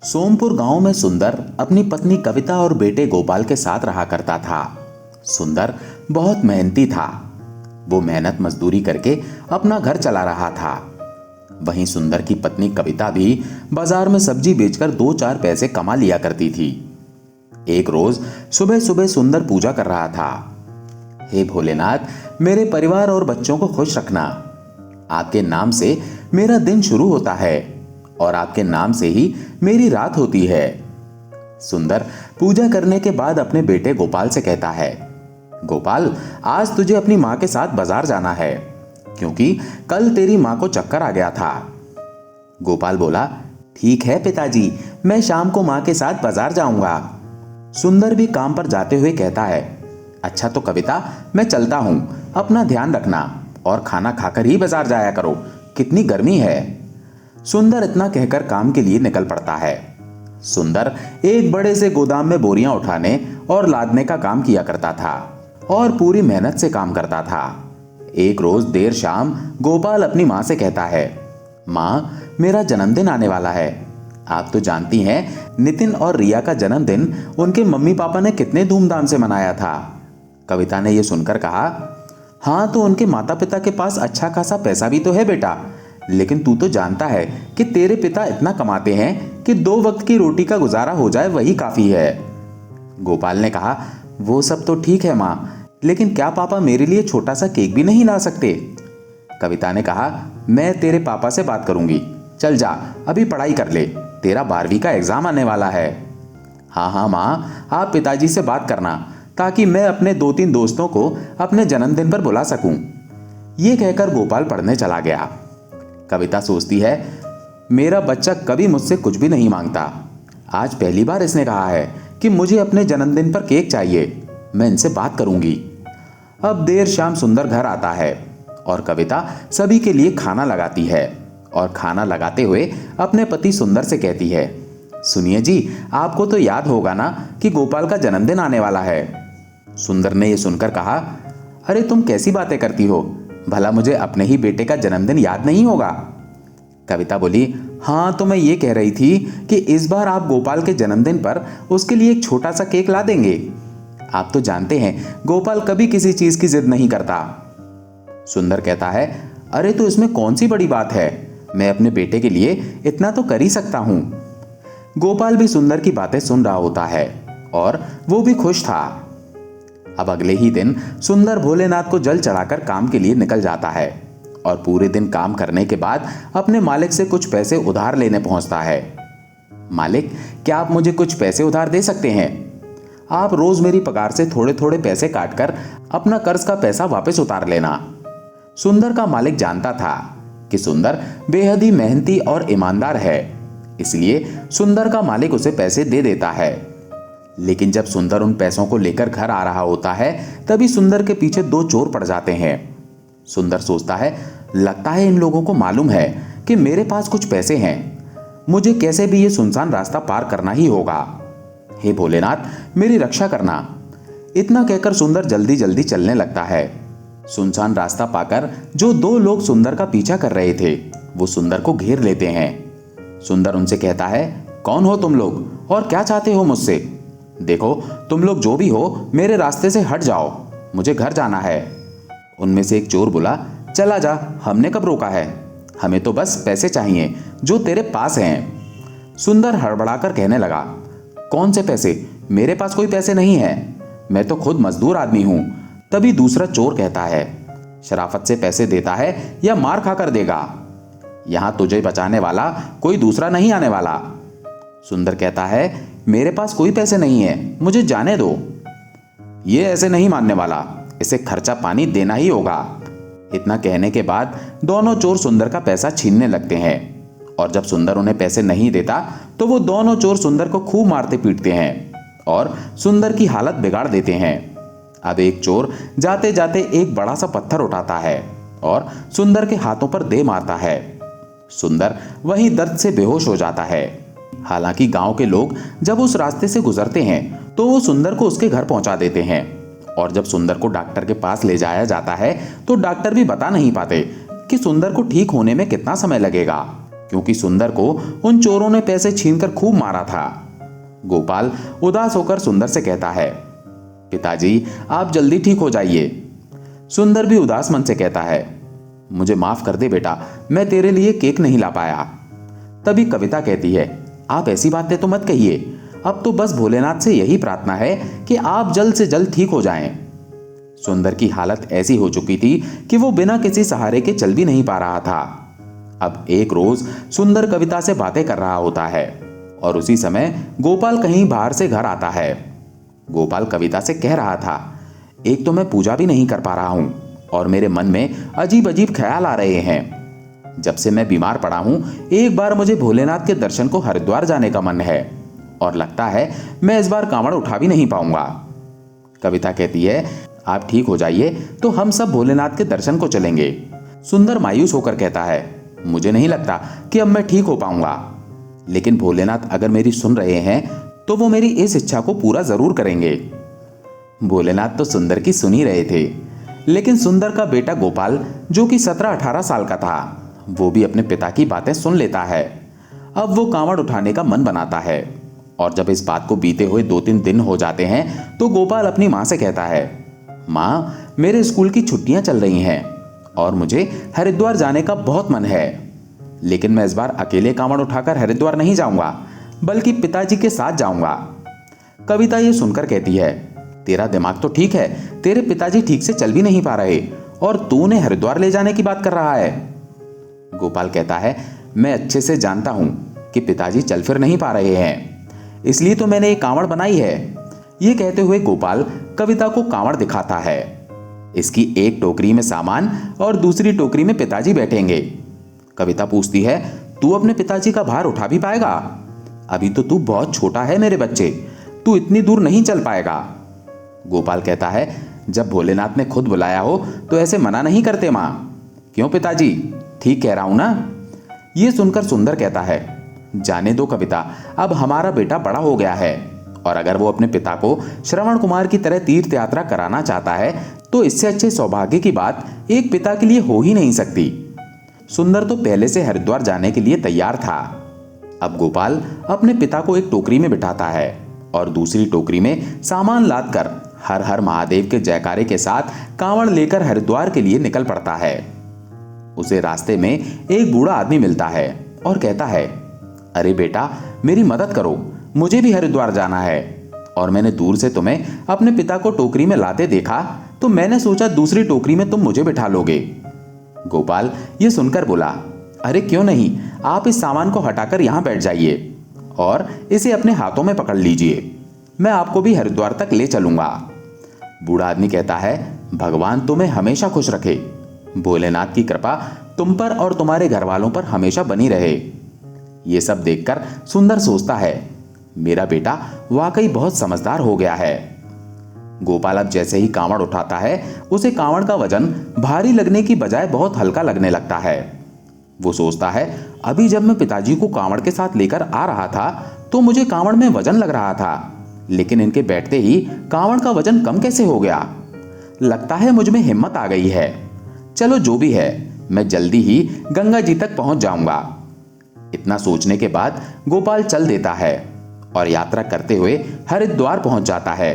सोमपुर गांव में सुंदर अपनी पत्नी कविता और बेटे गोपाल के साथ रहा करता था। सुंदर बहुत मेहनती था। वो मेहनत मजदूरी करके अपना घर चला रहा था। वहीं सुंदर की पत्नी कविता भी बाजार में सब्जी बेचकर 2-4 पैसे कमा लिया करती थी। एक रोज सुबह सुबह सुंदर पूजा कर रहा था। हे भोलेनाथ, मेरे परिवार और बच्चों को खुश रखना। आपके नाम से मेरा दिन शुरू होता है और आपके नाम से ही मेरी रात होती है। सुंदर पूजा करने के बाद अपने बेटे गोपाल से कहता है, गोपाल, आज तुझे अपनी माँ के साथ बाजार जाना है क्योंकि कल तेरी माँ को चक्कर आ गया था। गोपाल बोला, ठीक है पिताजी, मैं शाम को माँ के साथ बाजार जाऊंगा। सुंदर भी काम पर जाते हुए कहता है, अच्छा तो कविता, मैं चलता हूं, अपना ध्यान रखना और खाना खाकर ही बाजार जाया करो, कितनी गर्मी है। सुंदर इतना कहकर काम के लिए निकल पड़ता है। सुंदर एक बड़े से गोदाम में बोरियां उठाने और लादने का काम किया करता था और पूरी मेहनत से काम करता था। एक रोज देर शाम गोपाल अपनी माँ से कहता है, माँ, मेरा जन्मदिन आने वाला है। आप तो जानती हैं नितिन और रिया का जन्मदिन उनके मम्मी पापा ने कितने धूमधाम से मनाया था। कविता ने यह सुनकर कहा, हाँ तो उनके माता पिता के पास अच्छा खासा पैसा भी तो है बेटा, लेकिन तू तो जानता है कि तेरे पिता इतना कमाते हैं कि 2 वक्त की रोटी का गुजारा हो जाए वही काफी है। गोपाल ने कहा, वो सब तो ठीक है माँ, लेकिन क्या पापा मेरे लिए छोटा सा केक भी नहीं ला सकते? कविता ने कहा, मैं तेरे पापा से बात करूंगी, चल जा अभी पढ़ाई कर ले, तेरा 12वीं का एग्जाम आने वाला है। हाँ माँ, आप पिताजी से बात करना ताकि मैं अपने 2-3 दोस्तों को अपने जन्मदिन पर बुला सकूं। ये कहकर गोपाल पढ़ने चला गया। कविता सोचती है, मेरा बच्चा कभी मुझसे कुछ भी नहीं मांगता, आज पहली बार इसने कहा है कि मुझे अपने जन्मदिन पर केक चाहिए, मैं इनसे बात करूंगी। अब देर शाम सुंदर घर आता है और कविता सभी के लिए खाना लगाती है और खाना लगाते हुए अपने पति सुंदर से कहती है, सुनिए जी, आपको तो याद होगा ना कि गोपाल का जन्मदिन आने वाला है। सुंदर ने यह सुनकर कहा, अरे तुम कैसी बातें करती हो, भला मुझे अपने ही बेटे का जन्मदिन याद नहीं होगा? कविता बोली, हाँ तो मैं ये कह रही थी कि इस बार आप गोपाल के जन्मदिन पर उसके लिए एक छोटा सा केक ला देंगे। आप तो जानते हैं गोपाल कभी किसी चीज की जिद नहीं करता। सुंदर कहता है, अरे तो इसमें कौन सी बड़ी बात है, मैं अपने बेटे के लिए इतना तो कर ही सकता हूं। गोपाल भी सुंदर की बातें सुन रहा होता है और वो भी खुश था। अब अगले ही दिन सुंदर भोलेनाथ को जल चढ़ाकर काम के लिए निकल जाता है और पूरे दिन काम करने के बाद अपने मालिक से कुछ पैसे उधार लेने पहुंचता है। मालिक, क्या आप मुझे कुछ पैसे उधार दे सकते हैं? आप रोज मेरी पगार से थोड़े थोड़े पैसे काटकर अपना कर्ज का पैसा वापस उतार लेना। सुंदर का मालिक जानता था कि सुंदर बेहद ही मेहनती और ईमानदार है, इसलिए सुंदर का मालिक उसे पैसे दे देता है। लेकिन जब सुंदर उन पैसों को लेकर घर आ रहा होता है तभी सुंदर के पीछे 2 चोर पड़ जाते हैं। सुंदर सोचता है, लगता है इन लोगों को मालूम है कि मेरे पास कुछ पैसे हैं, मुझे कैसे भी ये सुनसान रास्ता पार करना ही होगा। हे भोलेनाथ, मेरी रक्षा करना। इतना कहकर सुंदर जल्दी जल्दी चलने लगता है। सुनसान रास्ता पाकर जो 2 लोग सुंदर का पीछा कर रहे थे वो सुंदर को घेर लेते हैं। सुंदर उनसे कहता है, कौन हो तुम लोग और क्या चाहते हो मुझसे? देखो, तुम लोग जो भी हो मेरे रास्ते से हट जाओ, मुझे घर जाना है। उनमें से एक चोर बोला, चला जा, हमने कब रोका है, हमें तो बस पैसे चाहिए जो तेरे पास हैं। सुंदर हड़बड़ाकर कहने लगा, कौन से पैसे? मेरे पास कोई पैसे नहीं है, मैं तो खुद मजदूर आदमी हूं। तभी दूसरा चोर कहता है, शराफत से पैसे देता है या मार खाकर देगा? यहां तुझे बचाने वाला कोई दूसरा नहीं आने वाला। सुंदर कहता है, मेरे पास कोई पैसे नहीं है, मुझे जाने दो। ये ऐसे नहीं मानने वाला, इसे खर्चा पानी देना ही होगा। इतना कहने के बाद दोनों चोर सुंदर का पैसा छीनने लगते हैं और जब सुंदर उन्हें पैसे नहीं देता तो वो दोनों चोर सुंदर को खूब मारते पीटते हैं और सुंदर की हालत बिगाड़ देते हैं। अब एक चोर जाते जाते एक बड़ा सा पत्थर उठाता है और सुंदर के हाथों पर दे मारता है। सुंदर वहीं दर्द से बेहोश हो जाता है। हालांकि गांव के लोग जब उस रास्ते से गुजरते हैं तो वो सुंदर को उसके घर पहुंचा देते हैं और जब सुंदर को डॉक्टर के पास ले जाया जाता है तो डॉक्टर भी बता नहीं पाते कि सुंदर को ठीक होने में कितना समय लगेगा। क्योंकि सुंदर को उन चोरों ने पैसे छीनकर खूब मारा था। गोपाल उदास होकर सुंदर से कहता है, पिताजी आप जल्दी ठीक हो जाइए। सुंदर भी उदास मन से कहता है, मुझे माफ कर दे बेटा, मैं तेरे लिए केक नहीं ला पाया। तभी कविता कहती है, आप ऐसी बातें तो मत कहिए, अब तो बस भोलेनाथ से यही प्रार्थना है कि आप जल्द से जल्द ठीक हो जाएं। सुंदर की हालत ऐसी हो चुकी थी कि वो बिना किसी सहारे के चल भी नहीं पा रहा था। अब एक रोज सुंदर कविता से बातें कर रहा होता है और उसी समय गोपाल कहीं बाहर से घर आता है। गोपाल कविता से कह रहा था, एक तो मैं पूजा भी नहीं कर पा रहा हूं और मेरे मन में अजीब अजीब ख्याल आ रहे हैं। जब से मैं बीमार पड़ा हूं, एक बार मुझे भोलेनाथ के दर्शन को हरिद्वार जाने का मन है और लगता है मैं इस बार कांवड़ उठा भी नहीं पाऊंगा। कविता कहती है, आप ठीक हो जाइए तो हम सब भोलेनाथ के दर्शन को चलेंगे। सुंदर मायूस होकर कहता है, मुझे नहीं लगता कि अब मैं ठीक हो पाऊंगा, लेकिन भोलेनाथ अगर मेरी सुन रहे हैं तो वो मेरी इस इच्छा को पूरा जरूर करेंगे। भोलेनाथ तो सुंदर की सुन ही रहे थे, लेकिन सुंदर का बेटा गोपाल, जो कि 17-18 साल का था, वो भी अपने पिता की बातें सुन लेता है। अब वो कांवड़ उठाने का मन बनाता है और जब इस बात को बीते हुए 2-3 दिन हो जाते हैं तो गोपाल अपनी माँ से कहता है, माँ मेरे स्कूल की छुट्टियां चल रही हैं और मुझे हरिद्वार जाने का बहुत मन है, लेकिन मैं इस बार अकेले कांवड़ उठाकर हरिद्वार नहीं जाऊंगा, बल्कि पिताजी के साथ जाऊंगा। कविता ये सुनकर कहती है, तेरा दिमाग तो ठीक है, तेरे पिताजी ठीक से चल भी नहीं पा रहे और तू उन्हें हरिद्वार ले जाने की बात कर रहा है। गोपाल कहता है, मैं अच्छे से जानता हूं कि पिताजी चल फिर नहीं पा रहे हैं, इसलिए तो मैंने एक कांवड़ बनाई है। ये कहते हुए गोपाल कविता को कांवड़ दिखाता है। इसकी एक टोकरी में सामान और दूसरी टोकरी में पिताजी बैठेंगे। कविता पूछती है, तू अपने पिताजी का भार उठा भी पाएगा? अभी तो तू बहुत छोटा है मेरे बच्चे, तू इतनी दूर नहीं चल पाएगा। गोपाल कहता है, जब भोलेनाथ ने खुद बुलाया हो तो ऐसे मना नहीं करते माँ। क्यों पिताजी, ठीक कह रहा हूं ना? ये सुनकर सुंदर कहता है, जाने दो कविता, अब हमारा बेटा बड़ा हो गया है और अगर वो अपने पिता को श्रवण कुमार की तरह तीर्थ यात्रा कराना चाहता है तो इससे अच्छे सौभाग्य की बात एक पिता के लिए हो ही नहीं सकती। सुंदर तो पहले से हरिद्वार जाने के लिए तैयार था। अब गोपाल अपने पिता को एक टोकरी में बिठाता है और दूसरी टोकरी में सामान लादकर हर हर महादेव के जयकारे के साथ कांवड़ लेकर हरिद्वार के लिए निकल पड़ता है। उसे रास्ते में एक बूढ़ा आदमी मिलता है और कहता है, अरे बेटा मेरी मदद करो, मुझे भी हरिद्वार जाना है और मैंने दूर से तुम्हें अपने पिता को टोकरी में लाते देखा तो मैंने सोचा दूसरी टोकरी में तुम मुझे बिठा लोगे। गोपाल ये सुनकर बोला, अरे क्यों नहीं, आप इस सामान को हटाकर यहां बैठ जाइए और इसे अपने हाथों में पकड़ लीजिए, मैं आपको भी हरिद्वार तक ले चलूंगा। बूढ़ा आदमी कहता है, भगवान तुम्हें हमेशा खुश रखे, भोलेनाथ की कृपा तुम पर और तुम्हारे घर वालों पर हमेशा बनी रहे। ये सब देखकर सुंदर सोचता है, मेरा बेटा वाकई बहुत समझदार हो गया है। गोपाल अब जैसे ही कांवड़ उठाता है, उसे कांवड़ का वजन भारी लगने की बजाय बहुत हल्का लगने लगता है। वो सोचता है, अभी जब मैं पिताजी को कांवड़ के साथ लेकर आ रहा था तो मुझे कांवड़ में वजन लग रहा था, लेकिन इनके बैठते ही कांवड़ का वजन कम कैसे हो गया? लगता है मुझ में हिम्मत आ गई है। चलो जो भी है, मैं जल्दी ही गंगा जी तक पहुंच जाऊंगा। इतना सोचने के बाद गोपाल चल देता है और यात्रा करते हुए हरिद्वार पहुंच जाता है।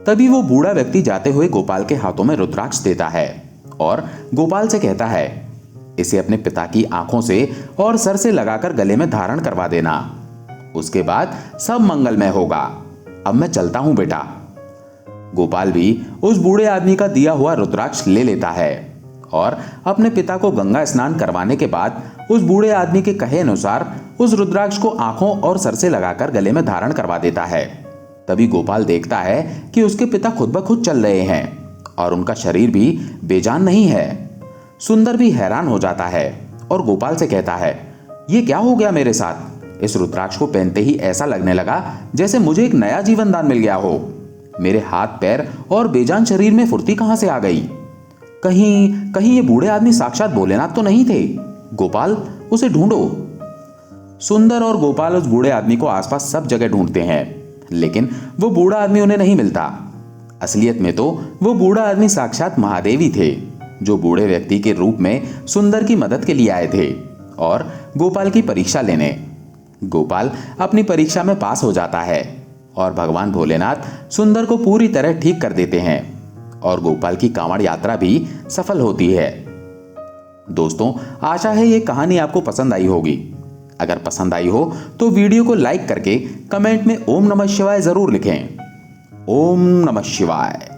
तभी वो बूढ़ा व्यक्ति जाते हुए गोपाल के हाथों में रुद्राक्ष देता है और गोपाल से कहता है, इसे अपने पिता की आंखों से और सर से लगाकर गले में धारण करवा देना, उसके बाद सब मंगलमय होगा। अब मैं चलता हूं बेटा। गोपाल भी उस बूढ़े आदमी का दिया हुआ रुद्राक्ष ले लेता है और अपने पिता को गंगा स्नान करवाने के बाद उस बूढ़े आदमी के कहे अनुसार उस रुद्राक्ष को आंखों और सर से लगाकर गले में धारण करवा देता है। तभी गोपाल देखता है कि उसके पिता खुद ब खुद चल रहे हैं और उनका शरीर भी बेजान नहीं है। सुंदर भी हैरान हो जाता है और गोपाल से कहता है, ये क्या हो गया मेरे साथ? इस रुद्राक्ष को पहनते ही ऐसा लगने लगा जैसे मुझे एक नया जीवन दान मिल गया हो। मेरे हाथ पैर और बेजान शरीर में फुर्ती कहां से आ गई? कहीं कहीं ये बूढ़े आदमी साक्षात भोलेनाथ तो नहीं थे? गोपाल उसे ढूंढो। सुंदर और गोपाल उस बूढ़े आदमी को आसपास सब जगह ढूंढते हैं, लेकिन वो बूढ़ा आदमी उन्हें नहीं मिलता। असलियत में तो वो बूढ़ा आदमी साक्षात महादेव ही थे, जो बूढ़े व्यक्ति के रूप में सुंदर की मदद के लिए आए थे और गोपाल की परीक्षा लेने। गोपाल अपनी परीक्षा में पास हो जाता है और भगवान भोलेनाथ सुंदर को पूरी तरह ठीक कर देते हैं और गोपाल की कांवड़ यात्रा भी सफल होती है। दोस्तों, आशा है ये कहानी आपको पसंद आई होगी। अगर पसंद आई हो तो वीडियो को लाइक करके कमेंट में ओम नमः शिवाय जरूर लिखें। ओम नमः शिवाय।